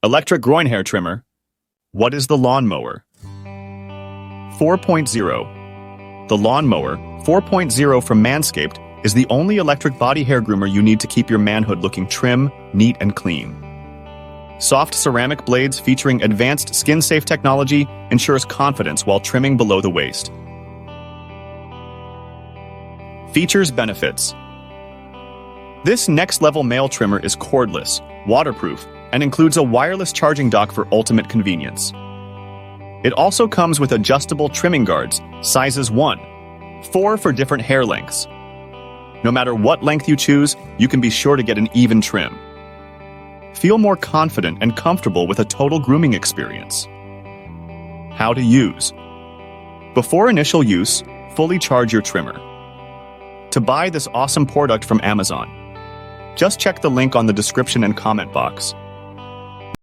Electric groin hair trimmer. What is the lawnmower? 4.0. The lawnmower 4.0 from Manscaped is the only electric body hair groomer you need to keep your manhood looking trim, neat, and clean. Soft ceramic blades featuring advanced skin-safe technology ensures confidence while trimming below the waist. Features benefits. This next-level male trimmer is cordless, waterproof, and includes a wireless charging dock for ultimate convenience. It also comes with adjustable trimming guards, sizes 1-4 for different hair lengths. No matter what length you choose, you can be sure to get an even trim. Feel more confident and comfortable with a total grooming experience. How to use. Before initial use, fully charge your trimmer. To buy this awesome product from Amazon, just check the link on the description and comment box.